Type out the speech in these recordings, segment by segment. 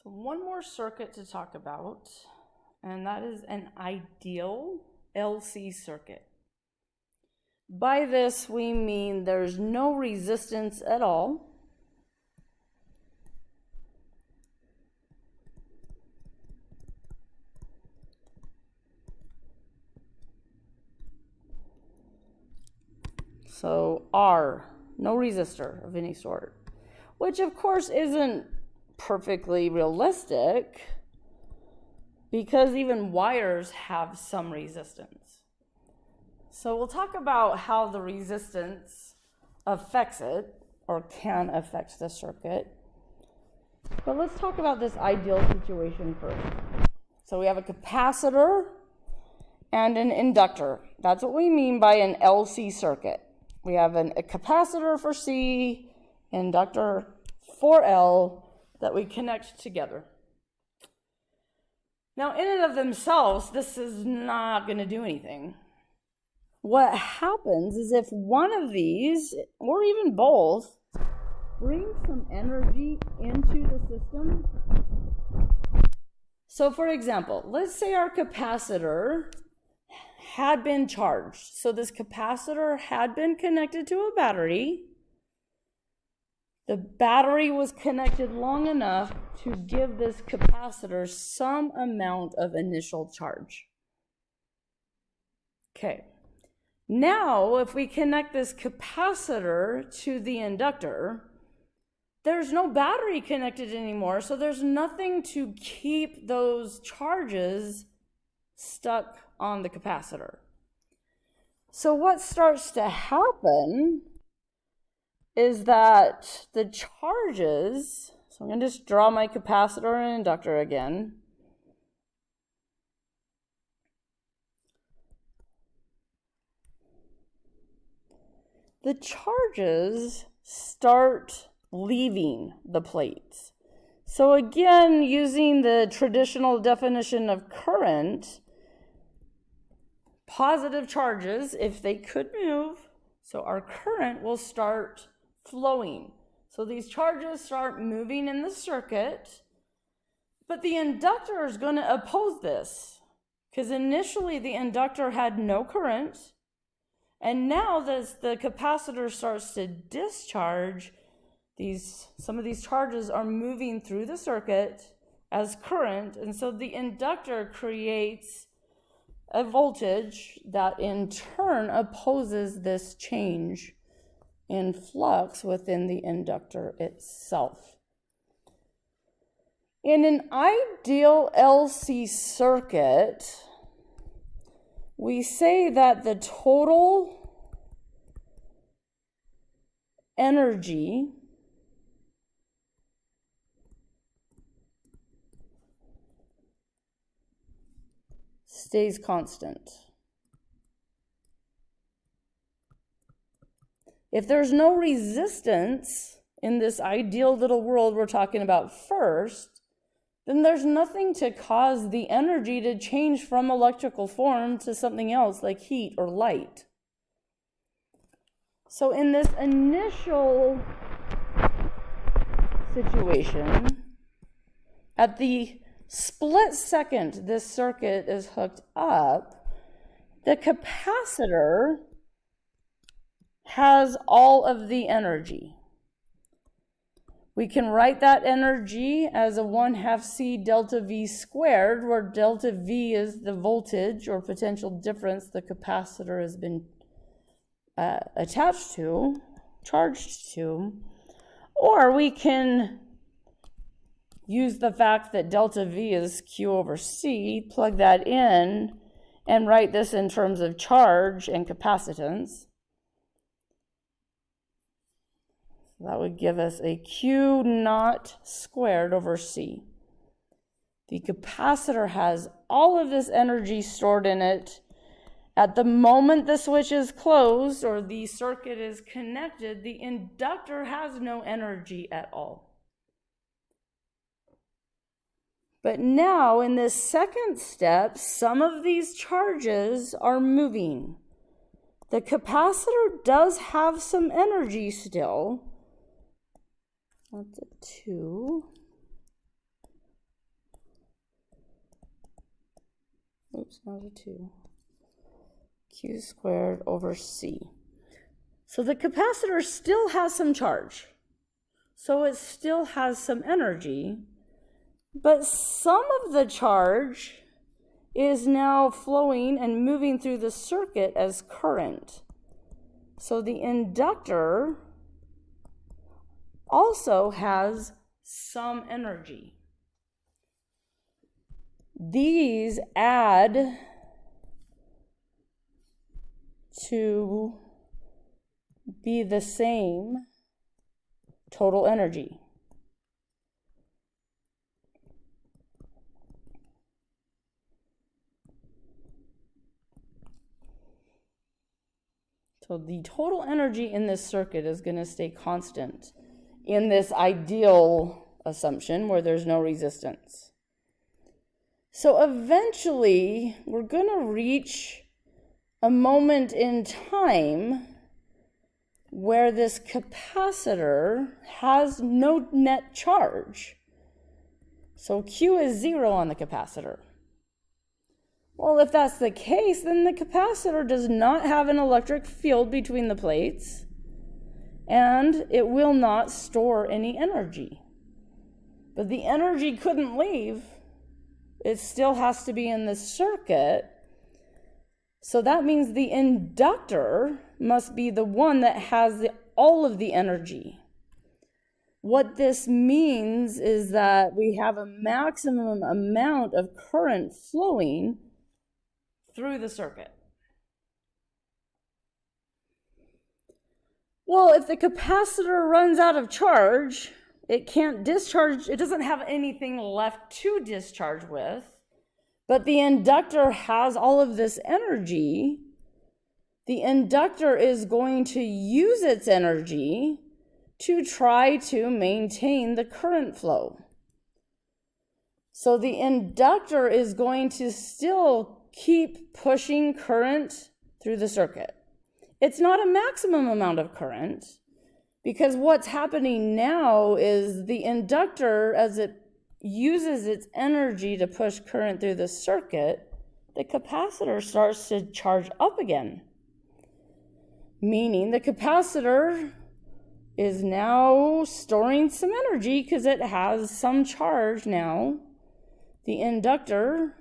So one more circuit to talk about, and that is an ideal LC circuit. By this, we mean there's no resistance at all. So R, no resistor of any sort, which of course isn't perfectly realistic because even wires have some resistance. So we'll talk about how the resistance affects it or can affect the circuit. But let's talk about this ideal situation first. So we have a capacitor and an inductor. That's what we mean by an LC circuit. We have a capacitor for C, inductor for L that we connect together. Now, in and of themselves, this is not going to do anything. What happens is if one of these, or even both, brings some energy into the system. So for example, let's say our capacitor had been charged. So this capacitor had been connected to a battery. The battery was connected long enough to give this capacitor some amount of initial charge. Okay. Now, if we connect this capacitor to the inductor, there's no battery connected anymore, so there's nothing to keep those charges stuck on the capacitor. So what starts to happen is that the charges, so I'm going to just draw my capacitor and inductor again. The charges start leaving the plates. So again, using the traditional definition of current, positive charges, if they could move, so our current will start flowing. So these charges start moving in the circuit, but the inductor is going to oppose this because initially the inductor had no current. And now as the capacitor starts to discharge, some of these charges are moving through the circuit as current, and so the inductor creates a voltage that in turn opposes this change in flux within the inductor itself. In an ideal LC circuit, we say that the total energy stays constant. If there's no resistance in this ideal little world we're talking about first, then there's nothing to cause the energy to change from electrical form to something else like heat or light. So in this initial situation, at the split second this circuit is hooked up, the capacitor has all of the energy. We can write that energy as a 1/2 C delta V squared, where delta V is the voltage or potential difference the capacitor has been attached to, charged to. Or we can use the fact that delta V is Q over C, plug that in, and write this in terms of charge and capacitance. That would give us a Q naught squared over C. The capacitor has all of this energy stored in it. At the moment the switch is closed or the circuit is connected, the inductor has no energy at all. But now in this second step, some of these charges are moving. The capacitor does have some energy still. That's a 2. oops, not a 2, Q squared over C. So the capacitor still has some charge. So it still has some energy, but some of the charge is now flowing and moving through the circuit as current. So the inductor also has some energy. These add to be the same total energy. So the total energy in this circuit is going to stay constant in this ideal assumption where there's no resistance. So eventually, we're going to reach a moment in time where this capacitor has no net charge. So Q is 0 on the capacitor. Well, if that's the case, then the capacitor does not have an electric field between the plates, and it will not store any energy. But the energy couldn't leave. It still has to be in the circuit. So that means the inductor must be the one that has all of the energy. What this means is that we have a maximum amount of current flowing through the circuit. Well, if the capacitor runs out of charge, it can't discharge, it doesn't have anything left to discharge with, but the inductor has all of this energy. The inductor is going to use its energy to try to maintain the current flow. So the inductor is going to still keep pushing current through the circuit. It's not a maximum amount of current, because what's happening now is the inductor, as it uses its energy to push current through the circuit, the capacitor starts to charge up again. Meaning the capacitor is now storing some energy because it has some charge now. The inductor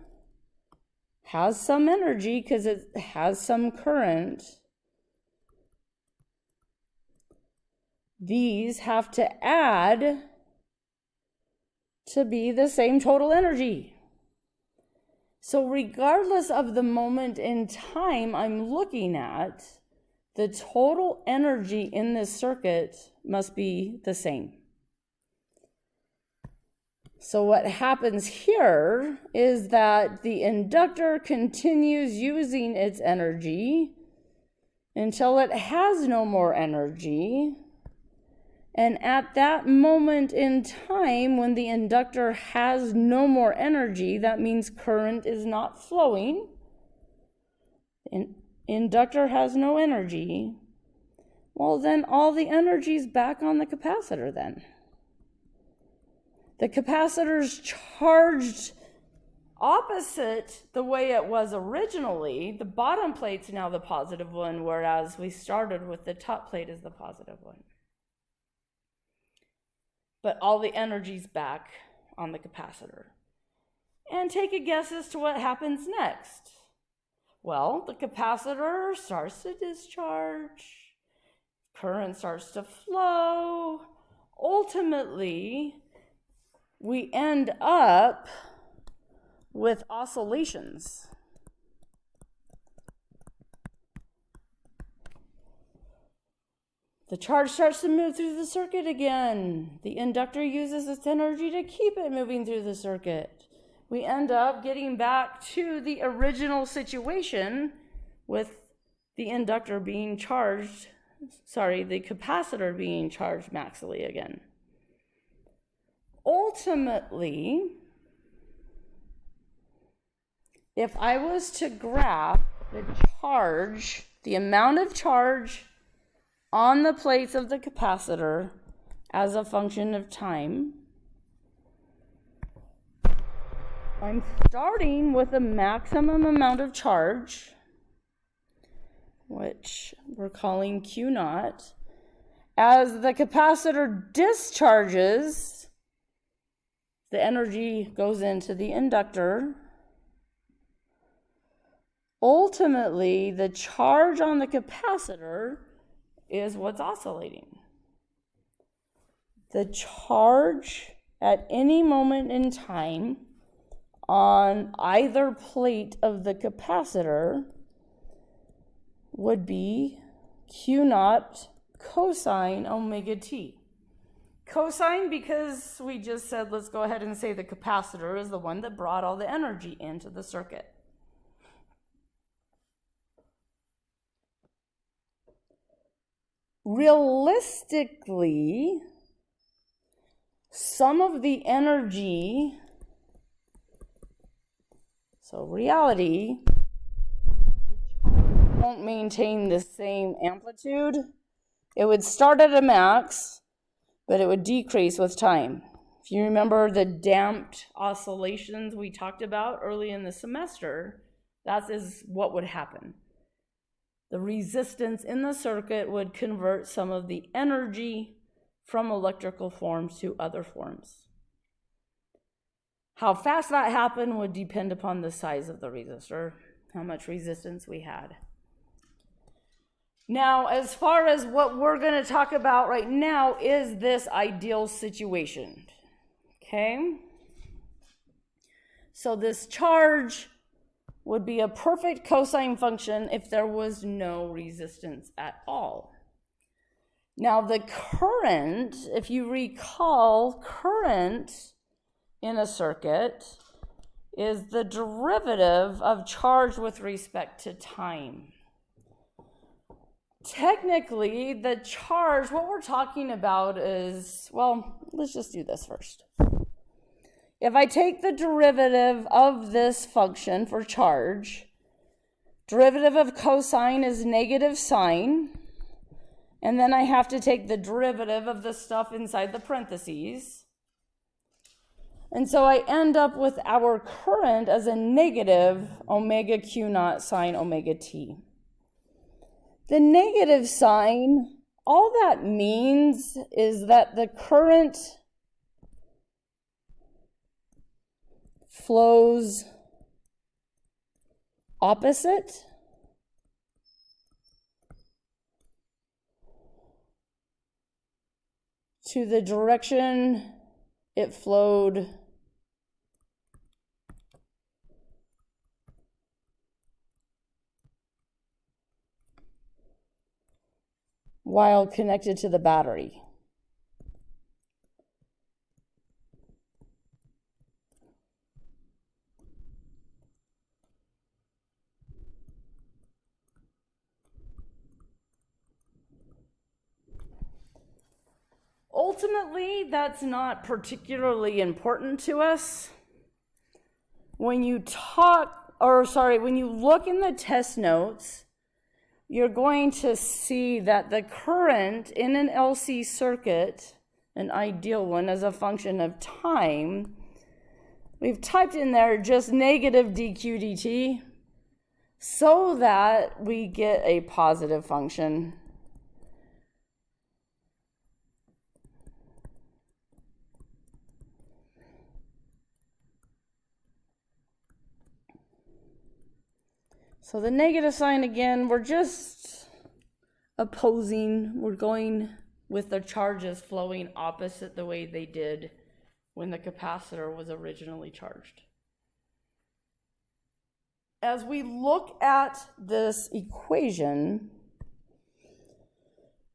has some energy because it has some current. These have to add to be the same total energy. So regardless of the moment in time I'm looking at, the total energy in this circuit must be the same. So what happens here is that the inductor continues using its energy until it has no more energy. And at that moment in time, when the inductor has no more energy, that means current is not flowing. Inductor has no energy. Well, then all the energy is back on the capacitor then. The capacitor's charged opposite the way it was originally. The bottom plate's now the positive one, whereas we started with the top plate as the positive one. But all the energy's back on the capacitor. And take a guess as to what happens next. Well, the capacitor starts to discharge, current starts to flow. Ultimately, we end up with oscillations. The charge starts to move through the circuit again. The inductor uses its energy to keep it moving through the circuit. We end up getting back to the original situation with the inductor being charged, the capacitor being charged maximally again. Ultimately, if I was to graph the charge, the amount of charge on the plates of the capacitor as a function of time, I'm starting with a maximum amount of charge, which we're calling Q naught. As the capacitor discharges, the energy goes into the inductor. Ultimately, the charge on the capacitor is what's oscillating. The charge at any moment in time on either plate of the capacitor would be Q naught cosine omega t. Cosine because we just said, let's go ahead and say the capacitor is the one that brought all the energy into the circuit. Realistically, some of the energy, so reality, won't maintain the same amplitude. It would start at a max, but it would decrease with time. If you remember the damped oscillations we talked about early in the semester, that is what would happen. The resistance in the circuit would convert some of the energy from electrical forms to other forms. How fast that happened would depend upon the size of the resistor, how much resistance we had. Now, as far as what we're going to talk about right now is this ideal situation. Okay? So this charge would be a perfect cosine function if there was no resistance at all. Now the current, if you recall, current in a circuit is the derivative of charge with respect to time. Technically, the charge, what we're talking about is, well, let's just do this first. If I take the derivative of this function for charge, derivative of cosine is negative sine, and then I have to take the derivative of the stuff inside the parentheses. And so I end up with our current as a negative omega Q naught sine omega t. The negative sign, all that means is that the current flows opposite to the direction it flowed while connected to the battery. Ultimately, that's not particularly important to us. When you when you look in the test notes, you're going to see that the current in an LC circuit, an ideal one as a function of time, we've typed in there just negative dq dt so that we get a positive function. So the negative sign, again, we're just opposing. We're going with the charges flowing opposite the way they did when the capacitor was originally charged. As we look at this equation,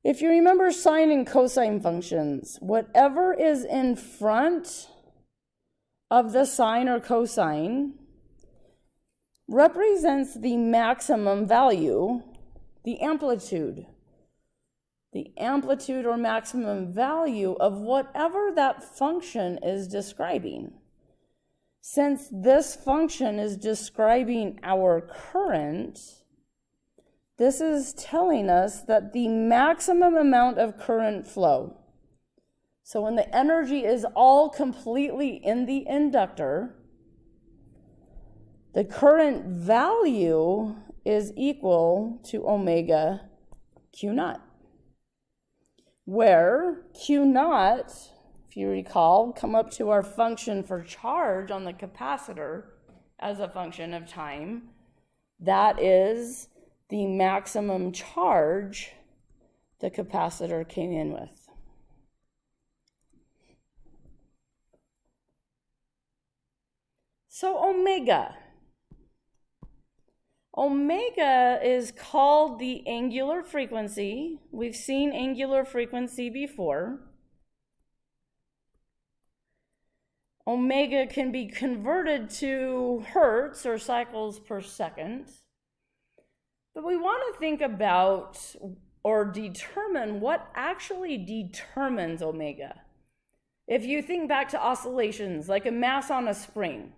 if you remember sine and cosine functions, whatever is in front of the sine or cosine represents the maximum value, the amplitude or maximum value of whatever that function is describing. Since this function is describing our current, this is telling us that the maximum amount of current flow. So when the energy is all completely in the inductor, the current value is equal to omega Q naught, where Q naught, if you recall, come up to our function for charge on the capacitor as a function of time. That is the maximum charge the capacitor came in with. So omega is called the angular frequency. We've seen angular frequency before. Omega can be converted to hertz or cycles per second. But we want to think about or determine what actually determines omega. If you think back to oscillations, like a mass on a spring,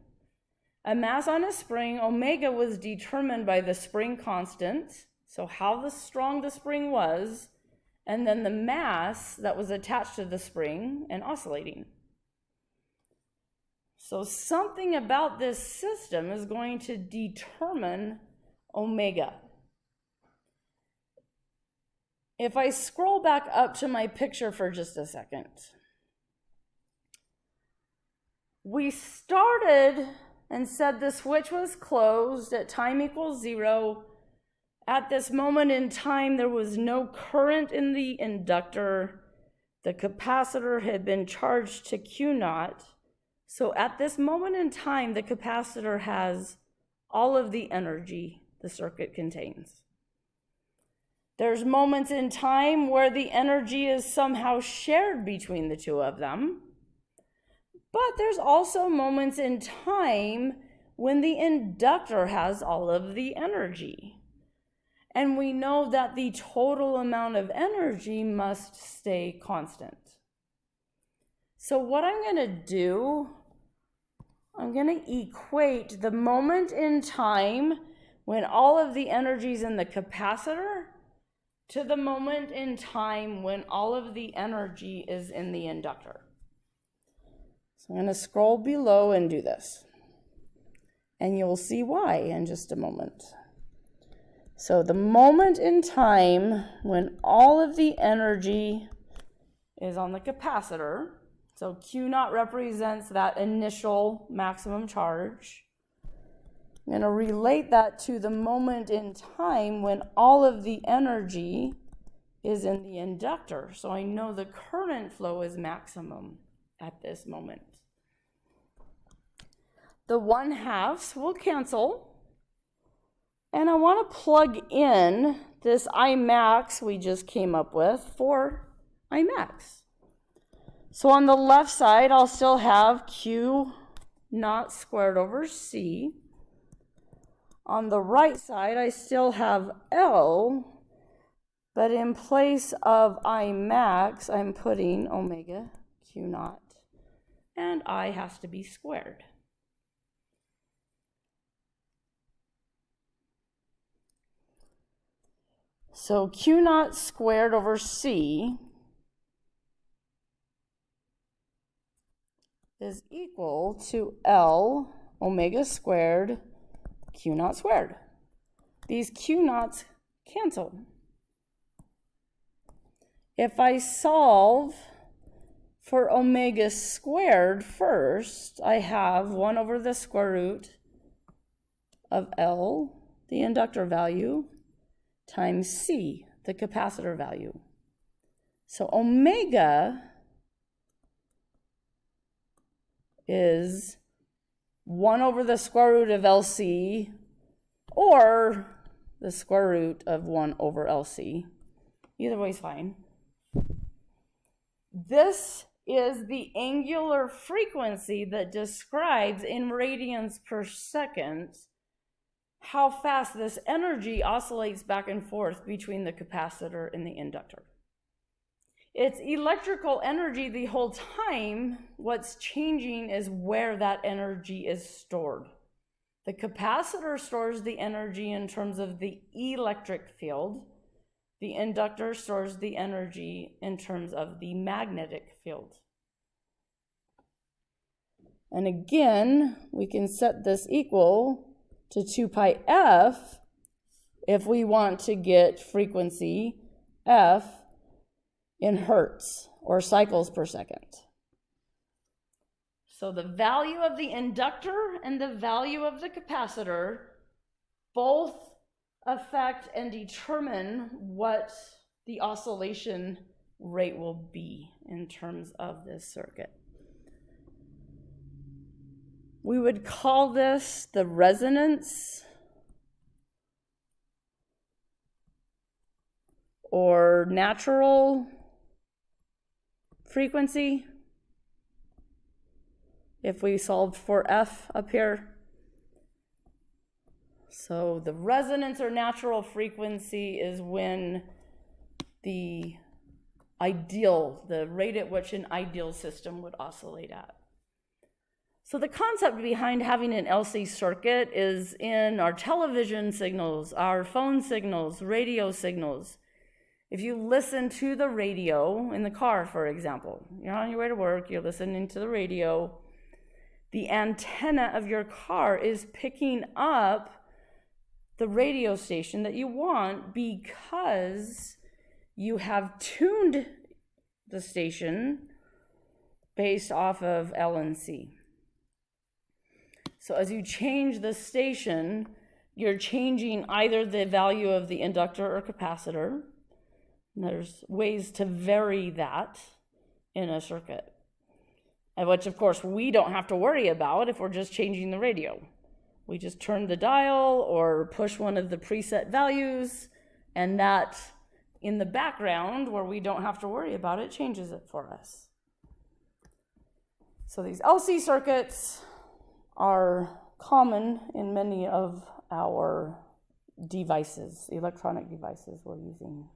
omega was determined by the spring constant, so how strong the spring was, and then the mass that was attached to the spring and oscillating. So something about this system is going to determine omega. If I scroll back up to my picture for just a second, we started and said the switch was closed at time equals 0. At this moment in time, there was no current in the inductor. The capacitor had been charged to Q naught. So at this moment in time, the capacitor has all of the energy the circuit contains. There's moments in time where the energy is somehow shared between the two of them. But there's also moments in time when the inductor has all of the energy. And we know that the total amount of energy must stay constant. So what I'm going to do, I'm going to equate the moment in time when all of the energy is in the capacitor to the moment in time when all of the energy is in the inductor. So I'm going to scroll below and do this. And you'll see why in just a moment. So the moment in time when all of the energy is on the capacitor, so Q naught represents that initial maximum charge. I'm going to relate that to the moment in time when all of the energy is in the inductor. So I know the current flow is maximum at this moment. The 1/2 will cancel. And I want to plug in this I max we just came up with for I max. So on the left side, I'll still have Q naught squared over C. On the right side, I still have L, but in place of I max, I'm putting omega Q naught, and I has to be squared. So Q naught squared over C is equal to L omega squared Q naught squared. These Q naughts cancel. If I solve for omega squared first, I have 1 over the square root of L, the inductor value, times C, the capacitor value. So omega is 1 over the square root of LC, or the square root of 1 over LC. Either way is fine. This is the angular frequency that describes in radians per second how fast this energy oscillates back and forth between the capacitor and the inductor. It's electrical energy the whole time. What's changing is where that energy is stored. The capacitor stores the energy in terms of the electric field. The inductor stores the energy in terms of the magnetic field. And again, we can set this equal to 2 pi f if we want to get frequency f in hertz or cycles per second. So the value of the inductor and the value of the capacitor both affect and determine what the oscillation rate will be in terms of this circuit. We would call this the resonance or natural frequency if we solved for F up here. So the resonance or natural frequency is when the rate at which an ideal system would oscillate at. So the concept behind having an LC circuit is in our television signals, our phone signals, radio signals. If you listen to the radio in the car, for example, you're on your way to work, you're listening to the radio, the antenna of your car is picking up the radio station that you want because you have tuned the station based off of L and C. So as you change the station, you're changing either the value of the inductor or capacitor. And there's ways to vary that in a circuit, which of course we don't have to worry about if we're just changing the radio. We just turn the dial or push one of the preset values, and that in the background where we don't have to worry about it changes it for us. So these LC circuits are common in many of our devices, electronic devices we're using.